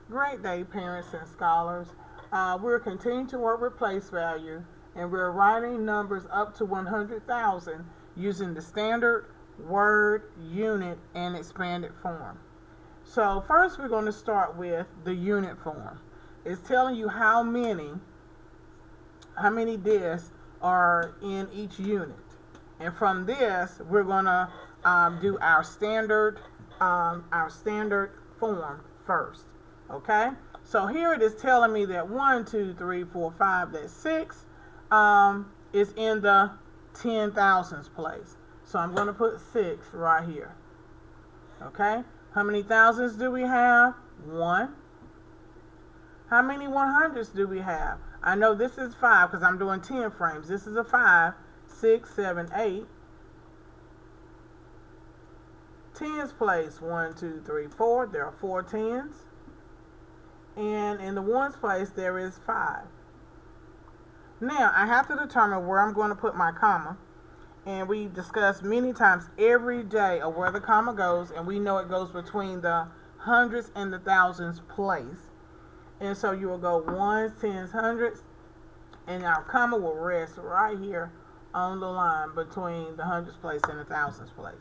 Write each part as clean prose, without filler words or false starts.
Great day, parents and scholars. We're continuing to work with place value, and we're writing numbers up to 100,000 using the standard, word, unit, and expanded form. So first we're going to start with the unit form. It's telling you how many discs are in each unit. And from this, we're going to do our standard form first. Okay? So here it is telling me that 1, 2, 3, 4, 5, that's 6 is in the 10,000s place. So I'm going to put 6 right here. Okay? How many thousands do we have? 1. How many 100s do we have? I know this is 5 because I'm doing 10 frames. This is a 5, 6, 7, 8. Tens place 1, 2, 3, 4. There are 4 tens. And in the ones place there is 5. Now I have to determine where I'm going to put my comma. And we discussed many times every day of where the comma goes, and we know it goes between the hundreds and the thousands place. And so you will go ones, tens, hundreds, and our comma will rest right here on the line between the hundreds place and the thousands place.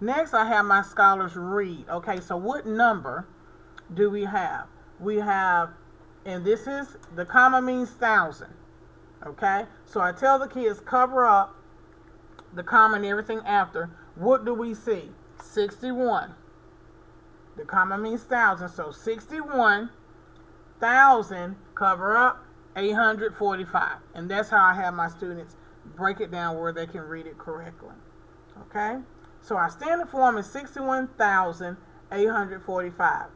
Next, I have my scholars read. Okay, so what number do we have? We have, and this is, the comma means thousand. Okay, so I tell the kids cover up the comma and everything after. What do we see? 61. The comma means thousand, so 61,000 cover up 845. And that's how I have my students break it down where they can read it correctly. Okay? So our standard form is 61,845.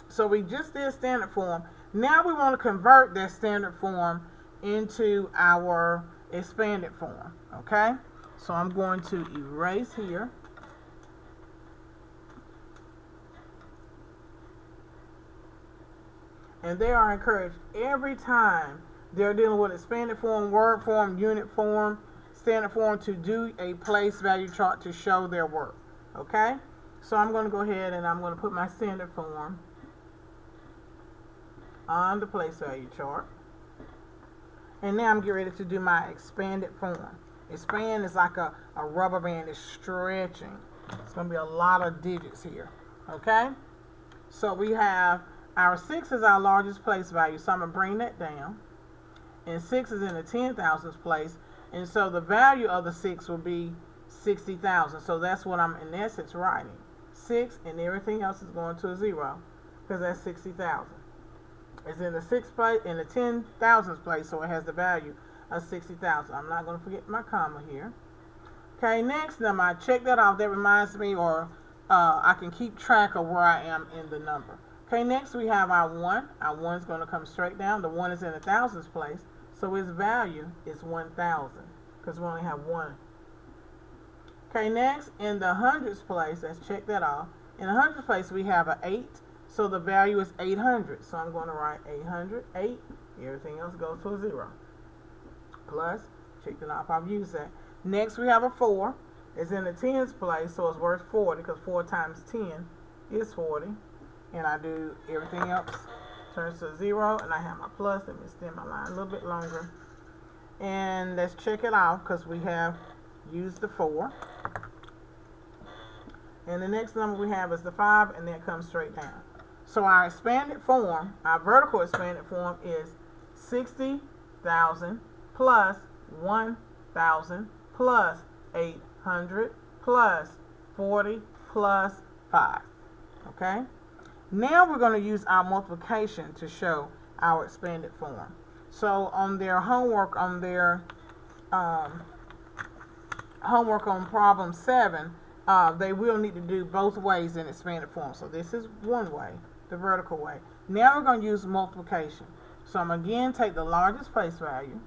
So we just did standard form. Now we want to convert that standard form into our expanded form. Okay? So I'm going to erase here. And they are encouraged every time they're dealing with expanded form, word form, unit form, standard form to do a place value chart to show their work. Okay? So I'm going to go ahead and I'm going to put my standard form on the place value chart. And now I'm getting ready to do my expanded form. Expand is like a rubber band. It's stretching. It's going to be a lot of digits here. Okay? So we have our 6 is our largest place value. So I'm going to bring that down. And 6 is in the 10,000s place. And so the value of the 6 will be 60,000. So that's what I'm in essence writing. 6 and everything else is going to a 0 because that's 60,000. It's in the 6th place, in the 10,000s place, so it has the value of 60,000. I'm not going to forget my comma here. Okay, next number, I check that off. That reminds me, or I can keep track of where I am in the number. Okay, next we have our 1. Our 1 is going to come straight down. The 1 is in the thousands place, so its value is 1,000 because we only have 1. Okay, next in the hundreds place, let's check that off. In the hundreds place, we have an 8. So the value is 800. So I'm going to write 800, 8. Everything else goes to a 0. Plus, check it off, I've used that. Next we have a 4. It's in the tens place, so it's worth 40 because 4 times 10 is 40. And I do everything else turns to 0, and I have my plus. Let me extend my line a little bit longer. And let's check it off because we have used the 4. And the next number we have is the 5, and that comes straight down. So our expanded form, our vertical expanded form is 60,000 plus 1,000 plus 800 plus 40 plus 5. Okay? Now we're going to use our multiplication to show our expanded form. So on their homework, on problem 7, they will need to do both ways in expanded form. So this is one way, the vertical way. Now we're going to use multiplication. So I'm again take the largest place value,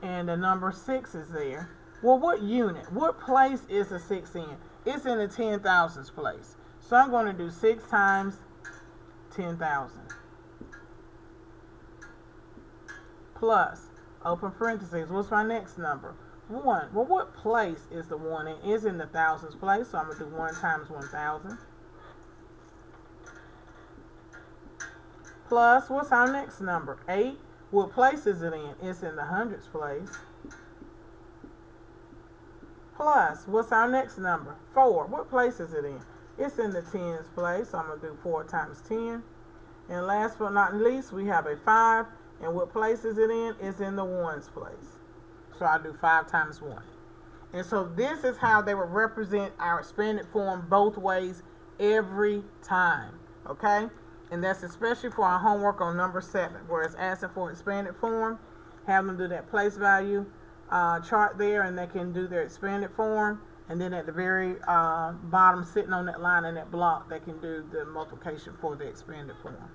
and the number 6 is there. Well, what unit, what place is the 6 in? It's in the 10,000s place. So I'm going to do 6 times 10,000 plus, open parentheses, what's my next number? 1. Well, what place is the 1 in? It's in the thousands place, so I'm going to do 1 times 1,000 plus, what's our next number? 8. What place is it in? It's in the hundreds place. Plus, what's our next number? 4. What place is it in? It's in the tens place. So I'm going to do 4 times 10. And last but not least, we have a 5. And what place is it in? It's in the ones place. So I do 5 times 1. And so this is how they would represent our expanded form both ways every time. Okay? And that's especially for our homework on number 7, where it's asking for expanded form. Have them do that place value chart there, and they can do their expanded form. And then at the very bottom, sitting on that line in that block, they can do the multiplication for the expanded form.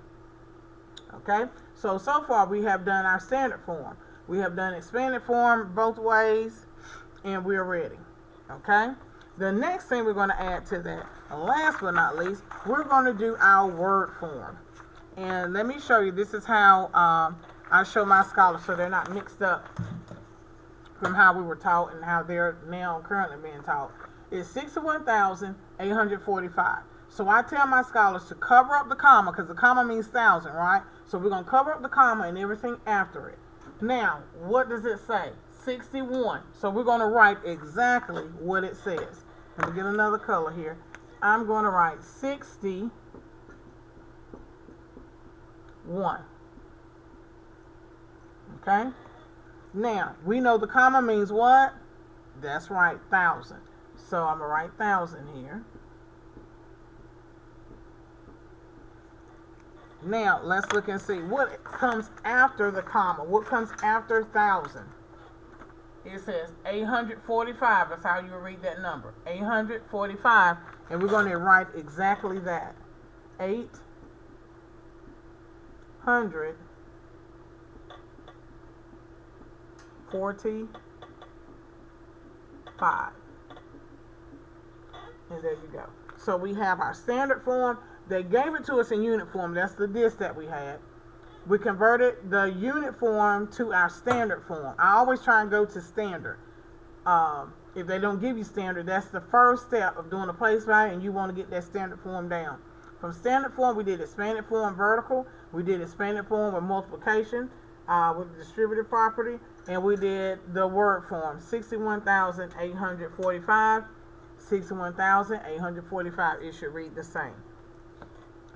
Okay? So far we have done our standard form. We have done expanded form both ways, and we're ready. Okay? The next thing we're going to add to that, last but not least, we're going to do our word form. And let me show you, this is how I show my scholars so they're not mixed up from how we were taught and how they're now currently being taught. It's 61,845. So I tell my scholars to cover up the comma, because the comma means thousand, right? So we're going to cover up the comma and everything after it. Now, what does it say? 61. So we're going to write exactly what it says. Let me get another color here. I'm going to write 61. Okay? Now, we know the comma means what? That's right, 1,000. So I'm going to write 1,000 here. Now, let's look and see what comes after the comma. What comes after 1,000? It says 845. That's how you read that number. 845. And we're going to write exactly that. 845. And there you go. So we have our standard form. They gave it to us in unit form. That's the disk that we had. We converted the unit form to our standard form. I always try and go to standard. If they don't give you standard, that's the first step of doing a place value, and you want to get that standard form down. From standard form, we did expanded form vertical. We did expanded form with multiplication with the distributive property. And we did the word form, 61,845. 61,845. It should read the same.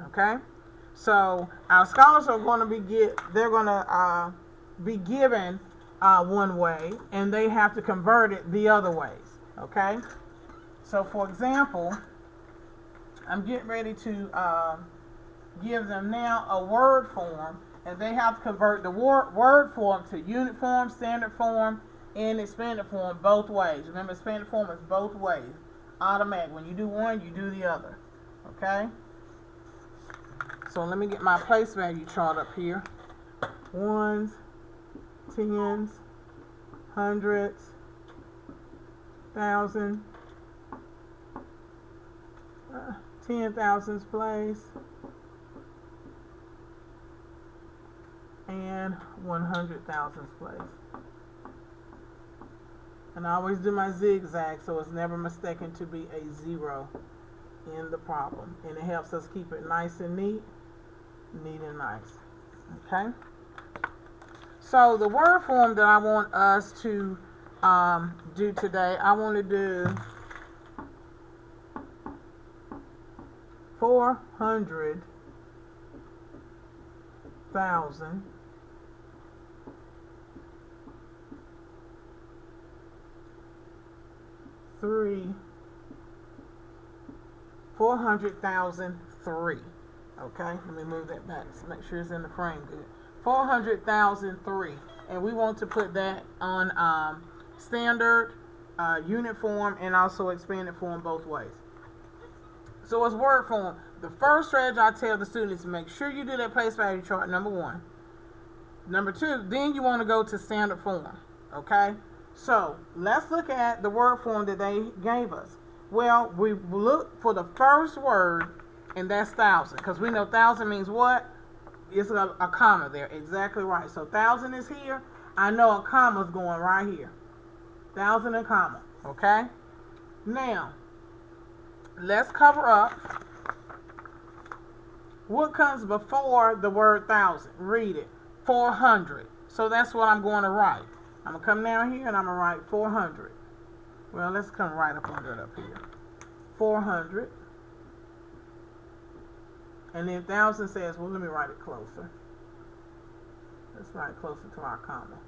Okay? So our scholars are going to be given one way, and they have to convert it the other ways. Okay? So for example, I'm getting ready to give them now a word form, and they have to convert the word form to unit form, standard form, and expanded form both ways. Remember, expanded form is both ways. Automatic. When you do one, you do the other. Okay? So let me get my place value chart up here. Ones, tens, hundreds, thousand, 10,000s place, and 100,000s place. And I always do my zigzag so it's never mistaken to be a 0 in the problem. And it helps us keep it nice and neat and nice. Okay? So the word form that I want us to do today, I want to do 400,000 400,003. Okay, let me move that back to make sure it's in the frame good. 400,003, and we want to put that on standard, unit form, and also expanded form both ways. So it's word form. The first strategy I tell the students is make sure you do that place value chart, number 1. Number 2, then you want to go to standard form. Okay, so let's look at the word form that they gave us. Well, we look for the first word, and that's 1,000, because we know 1,000 means what? It's a comma there. Exactly right. So 1,000 is here. I know a comma is going right here. 1,000 and comma. Okay? Now, let's cover up What comes before the word thousand? Read it. 400. So that's what I'm going to write. I'm going to come down here and I'm going to write 400. Well, let's come right up under it up here. 400. And then thousand says, well, let me write it closer. Let's write it closer to our comma.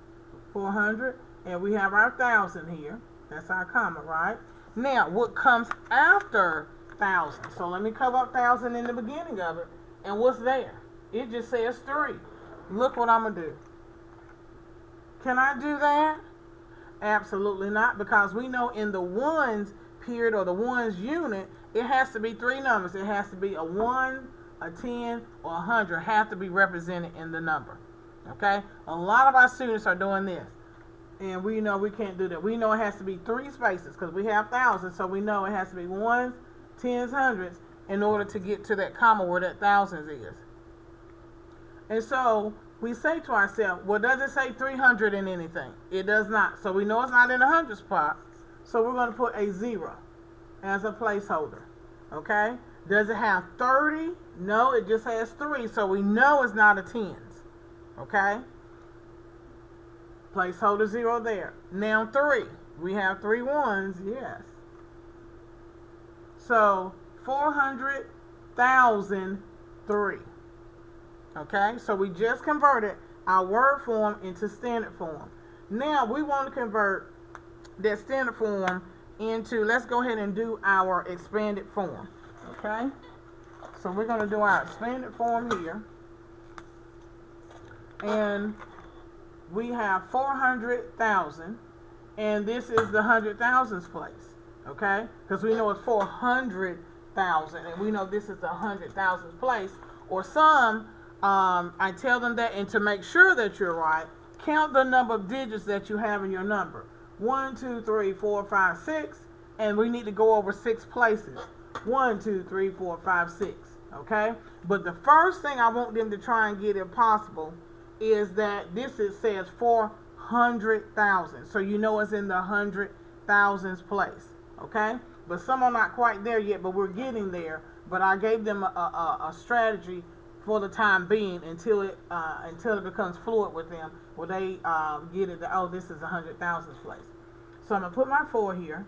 400. And we have our thousand here. That's our comma, right? Now, what comes after thousand? So let me cover up thousand in the beginning of it. And what's there? It just says 3. Look what I'm going to do. Can I do that? Absolutely not, because we know in the ones period or the ones unit, it has to be 3 numbers. It has to be a 1, a 10, or 100 have to be represented in the number. Okay? A lot of our students are doing this. And we know we can't do that. We know it has to be 3 spaces because we have thousands, so we know it has to be ones, tens, hundreds in order to get to that comma where that thousands is. And so we say to ourselves, well, does it say 300 in anything? It does not. So we know it's not in the hundreds part. So we're going to put a 0 as a placeholder. Okay? Does it have 30? No, it just has 3. So we know it's not a tens. Okay? Placeholder 0 there. Now 3. We have 3 ones. Yes. So 400,003. Okay, so we just converted our word form into standard form. Now we want to convert that standard form into, let's go ahead and do our expanded form. Okay, so we're going to do our expanded form here. And we have 400,000. And this is the 100,000s place. Okay, because we know it's 400,000. And we know this is the 100,000s place. Or some... I tell them that, and to make sure that you're right, count the number of digits that you have in your number. 1, 2, 3, 4, 5, 6, and we need to go over 6 places. 1, 2, 3, 4, 5, 6. Okay? But the first thing I want them to try and get, if possible, is that this says 400,000. So you know it's in the 100,000s place. Okay? But some are not quite there yet, but we're getting there. But I gave them a strategy for the time being until it becomes fluid with them, where they get it that, oh, this is 100,000s place. So I'm gonna put my 4 here,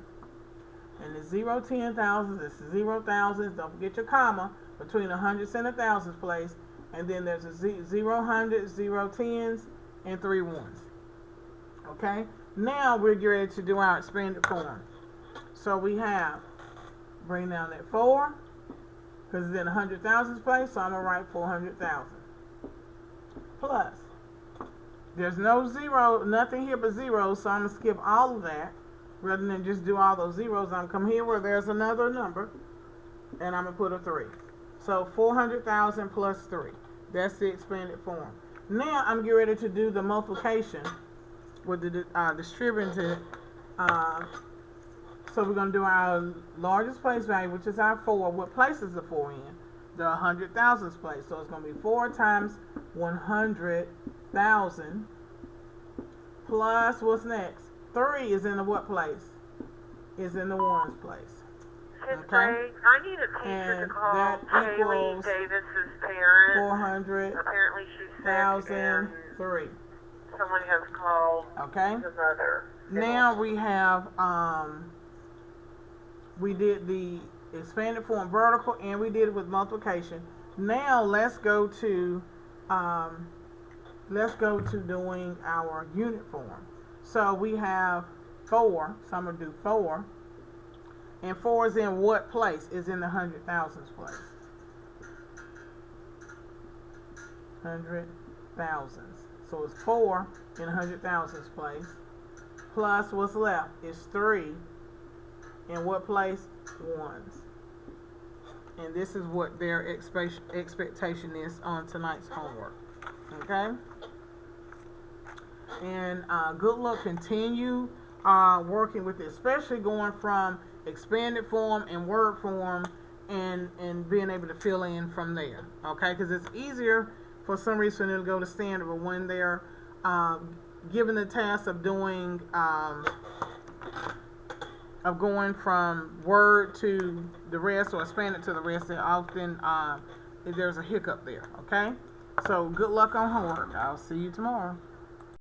and the 0 10,000s, this is 0 thousands. Don't forget your comma between the hundreds and the thousands place, and then there's a 0 hundreds, 0 tens, and 3 ones. Okay. Now we're getting ready to do our expanded form. So we have, bring down that 4. Because it's in the 100,000s place, so I'm going to write 400,000. Plus, there's no 0, nothing here but 0, so I'm going to skip all of that. Rather than just do all those zeros, I'm going to come here where there's another number, and I'm going to put a 3. So 400,000 plus 3. That's the expanded form. Now I'm getting ready to do the multiplication with the distributive. So we're going to do our largest place value, which is our 4. What place is the 4 in? The 100,000s place. So it's going to be 4 times 100,000 plus, what's next? 3 is in the what place? Is in the ones place. Okay? I need a teacher to call Kaylee Davis's parents. 400,000 Apparently she's sick and 3. someone has called Okay? the mother. Now we have... we did the expanded form vertical, and we did it with multiplication. Now let's go to doing our unit form. So we have 4. So I'm gonna do 4, and 4 is in what place? Is in the 100,000s place. 100,000s. So it's 4 in 100,000s place. Plus what's left is 3. In what place? Ones. And this is what their expectation is on tonight's homework. Okay? And good luck. Continue working with it, especially going from expanded form and word form and being able to fill in from there. Okay? Because it's easier for some reason to go to standard, but when they're given the task of doing of going from word to the rest or expanded to the rest, they often there's a hiccup there, okay? So good luck on homework. I'll see you tomorrow.